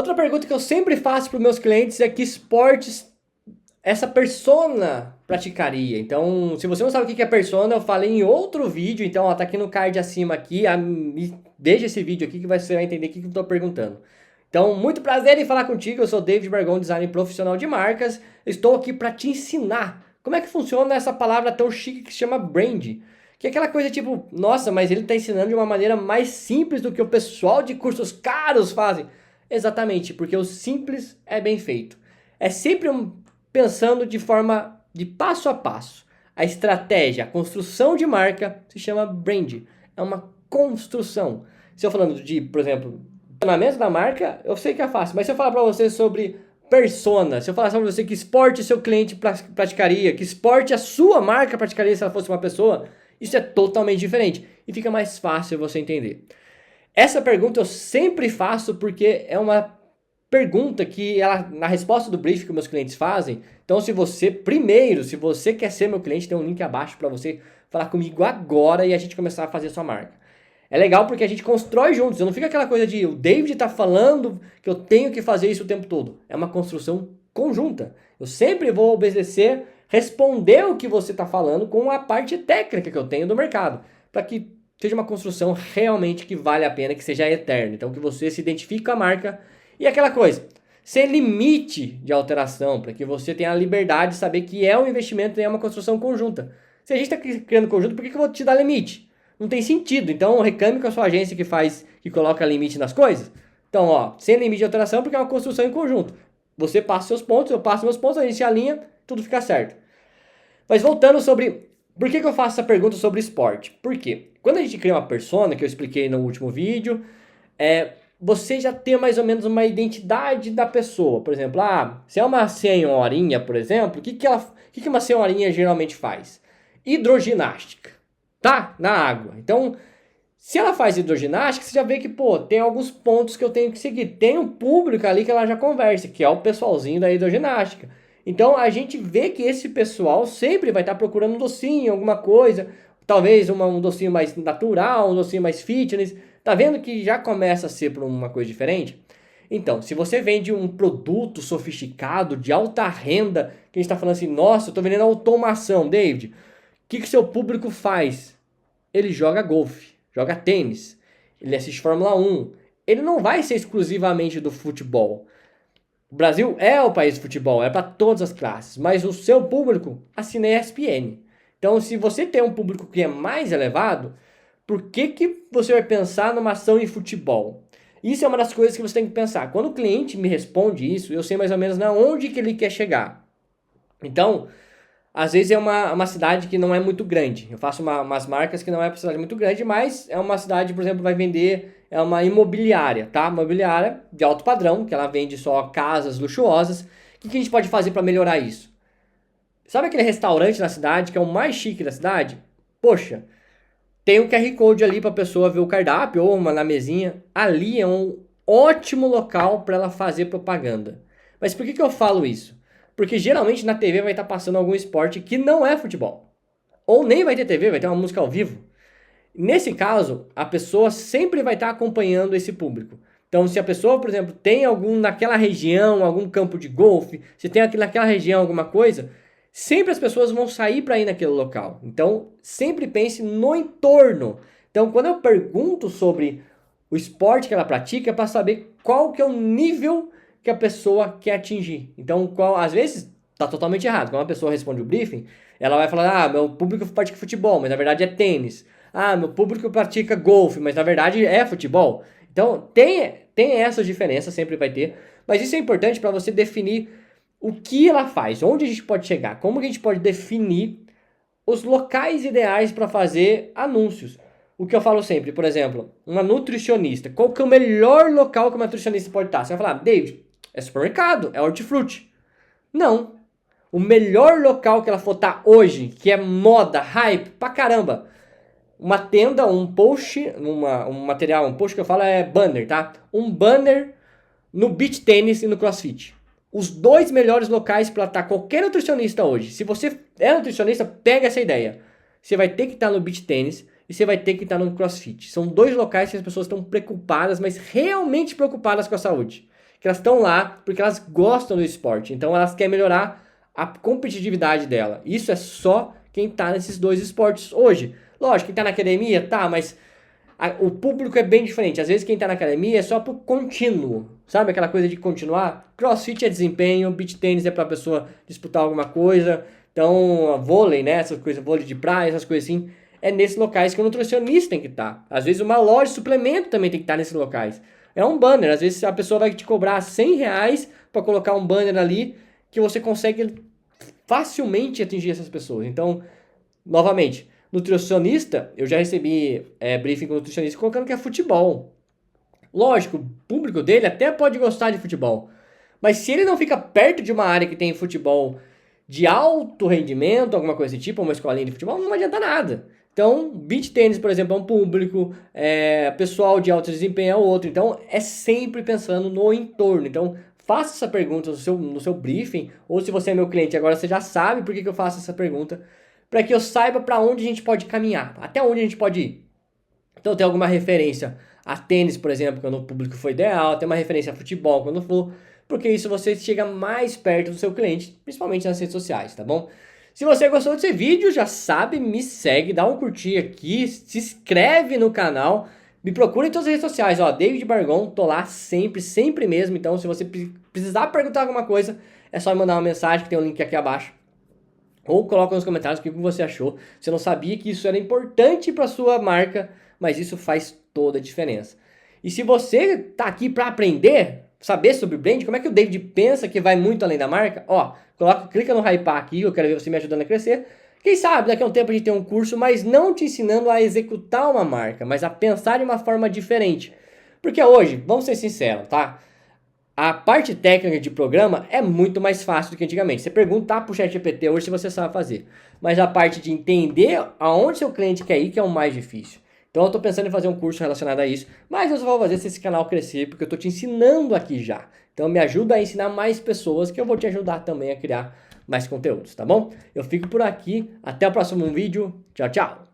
Outra pergunta que eu sempre faço para os meus clientes é que esportes essa persona praticaria. Então, se você não sabe o que é persona, eu falei em outro vídeo, então ó, tá aqui no card acima aqui, veja esse vídeo aqui que você vai entender o que eu estou perguntando. Então, muito prazer em falar contigo, eu sou David Bargão, designer profissional de marcas, estou aqui para te ensinar como é que funciona essa palavra tão chique que se chama brand. Que é aquela coisa tipo, nossa, mas ele está ensinando de uma maneira mais simples do que o pessoal de cursos caros fazem. Exatamente, porque o simples é bem feito. É sempre pensando de forma de passo a passo. A estratégia, a construção de marca se chama brand. É uma construção. Se eu falando de, por exemplo, funcionamento da marca, eu sei que é fácil, mas se eu falar para você sobre persona, se eu falar para você que esporte seu cliente praticaria, que esporte a sua marca praticaria se ela fosse uma pessoa, isso é totalmente diferente e fica mais fácil você entender. Essa pergunta eu sempre faço porque é uma pergunta que ela, na resposta do brief que meus clientes fazem, então se você, primeiro, se você quer ser meu cliente, tem um link abaixo para você falar comigo agora e a gente começar a fazer a sua marca. É legal porque a gente constrói juntos, não fica aquela coisa de o David tá falando que eu tenho que fazer isso o tempo todo. É uma construção conjunta. Eu sempre vou obedecer, responder o que você está falando com a parte técnica que eu tenho do mercado, para que seja uma construção realmente que vale a pena, que seja eterna. Então que você se identifique com a marca e aquela coisa, sem limite de alteração, para que você tenha a liberdade de saber que é um investimento e é uma construção conjunta. Se a gente está criando conjunto, por que eu vou te dar limite? Não tem sentido. Então reclame com a sua agência que coloca limite nas coisas. Então, ó, sem limite de alteração, porque é uma construção em conjunto. Você passa seus pontos, eu passo meus pontos, a gente se alinha, tudo fica certo. Mas voltando sobre por que eu faço essa pergunta sobre esporte? Por quê? Quando a gente cria uma persona, que eu expliquei no último vídeo, você já tem mais ou menos uma identidade da pessoa. Por exemplo, se é uma senhorinha, por exemplo, o que uma senhorinha geralmente faz? Hidroginástica, tá? Na água. Então, se ela faz hidroginástica, você já vê que, pô, tem alguns pontos que eu tenho que seguir. Tem um público ali que ela já conversa, que é o pessoalzinho da hidroginástica. Então, a gente vê que esse pessoal sempre vai estar procurando um docinho, alguma coisa, talvez um docinho mais natural, um docinho mais fitness. Tá vendo que já começa a ser por uma coisa diferente? Então, se você vende um produto sofisticado, de alta renda, que a gente está falando assim, nossa, eu estou vendendo automação, David, o que seu público faz? Ele joga golfe, joga tênis, ele assiste Fórmula 1. Ele não vai ser exclusivamente do futebol. O Brasil é o país do futebol, é para todas as classes, mas o seu público assina ESPN. Então, se você tem um público que é mais elevado, por que você vai pensar numa ação em futebol? Isso é uma das coisas que você tem que pensar. Quando o cliente me responde isso, eu sei mais ou menos na onde que ele quer chegar. Então, às vezes é uma cidade que não é muito grande. Eu faço umas marcas que não é uma cidade muito grande, mas é uma cidade, por exemplo, vai vender, é uma imobiliária, tá? Uma imobiliária de alto padrão, que ela vende só casas luxuosas. O que a gente pode fazer para melhorar isso? Sabe aquele restaurante na cidade que é o mais chique da cidade? Poxa, tem um QR Code ali para a pessoa ver o cardápio ou uma na mesinha. Ali é um ótimo local para ela fazer propaganda. Mas por que eu falo isso? Porque geralmente na TV vai estar passando algum esporte que não é futebol. Ou nem vai ter TV, vai ter uma música ao vivo. Nesse caso, a pessoa sempre vai estar acompanhando esse público. Então, se a pessoa, por exemplo, tem algum naquela região, algum campo de golfe, se tem aqui naquela região alguma coisa, sempre as pessoas vão sair para ir naquele local. Então, sempre pense no entorno. Então, quando eu pergunto sobre o esporte que ela pratica, é para saber qual que é o nível que a pessoa quer atingir. Então, às vezes, está totalmente errado. Quando uma pessoa responde o briefing, ela vai falar, meu público pratica futebol, mas na verdade é tênis. Meu público pratica golfe, mas na verdade é futebol. Então, tem essas diferenças, sempre vai ter. Mas isso é importante para você definir o que ela faz, onde a gente pode chegar, como que a gente pode definir os locais ideais para fazer anúncios. O que eu falo sempre, por exemplo, uma nutricionista. Qual que é o melhor local que uma nutricionista pode estar? Você vai falar, David, é supermercado, é hortifruti. Não. O melhor local que ela for estar hoje, que é moda, hype, pra caramba. Uma tenda, um post, um material, um post que eu falo é banner, tá? Um banner no beach tênis e no crossfit. Os dois melhores locais para estar qualquer nutricionista hoje. Se você é nutricionista, pega essa ideia. Você vai ter que estar no beach tênis e você vai ter que estar no crossfit. São dois locais que as pessoas estão preocupadas, mas realmente preocupadas com a saúde. que elas estão lá porque elas gostam do esporte. Então elas querem melhorar a competitividade dela. Isso é só quem tá nesses dois esportes hoje. Lógico, quem tá na academia, tá, mas o público é bem diferente. Às vezes quem tá na academia é só pro contínuo. Sabe aquela coisa de continuar? CrossFit é desempenho, beach tênis é pra pessoa disputar alguma coisa. Então, vôlei, né? Essas coisas, vôlei de praia, essas coisas assim. É nesses locais que o nutricionista tem que estar. Às vezes uma loja de suplemento também tem que estar nesses locais. É um banner. Às vezes a pessoa vai te cobrar R$ 100 para colocar um banner ali que você consegue facilmente atingir essas pessoas. Então, novamente, nutricionista, eu já recebi briefing com nutricionista colocando que é futebol. Lógico, o público dele até pode gostar de futebol, mas se ele não fica perto de uma área que tem futebol de alto rendimento, alguma coisa desse tipo, uma escolinha de futebol, não adianta nada. Então, beach tênis, por exemplo, é um público, pessoal de alto desempenho é outro. Então, é sempre pensando no entorno. Então, faça essa pergunta no seu briefing, ou se você é meu cliente agora, você já sabe por que eu faço essa pergunta, para que eu saiba para onde a gente pode caminhar, até onde a gente pode ir. Então, tem alguma referência a tênis, por exemplo, quando o público for ideal, tem uma referência a futebol quando for, porque isso você chega mais perto do seu cliente, principalmente nas redes sociais, tá bom? Se você gostou desse vídeo, já sabe, me segue, dá um curtir aqui, se inscreve no canal, me procura em todas as redes sociais, ó, David Bargon, tô lá sempre, sempre mesmo, então se você precisar perguntar alguma coisa, é só me mandar uma mensagem que tem um link aqui abaixo. Ou coloca nos comentários o que você achou. Você não sabia que isso era importante para sua marca, mas isso faz toda a diferença. E se você tá aqui para aprender, saber sobre brand, como é que o David pensa que vai muito além da marca? Ó, clica no Hypar aqui, eu quero ver você me ajudando a crescer. Quem sabe daqui a um tempo a gente tem um curso, mas não te ensinando a executar uma marca, mas a pensar de uma forma diferente. Porque hoje, vamos ser sinceros, tá? A parte técnica de programa é muito mais fácil do que antigamente. Você perguntar para o ChatGPT hoje se você sabe fazer. Mas a parte de entender aonde seu cliente quer ir que é o mais difícil. Então eu estou pensando em fazer um curso relacionado a isso. Mas eu só vou fazer se esse canal crescer, porque eu estou te ensinando aqui já. Então me ajuda a ensinar mais pessoas, que eu vou te ajudar também a criar mais conteúdos, tá bom? Eu fico por aqui. Até o próximo vídeo. Tchau, tchau.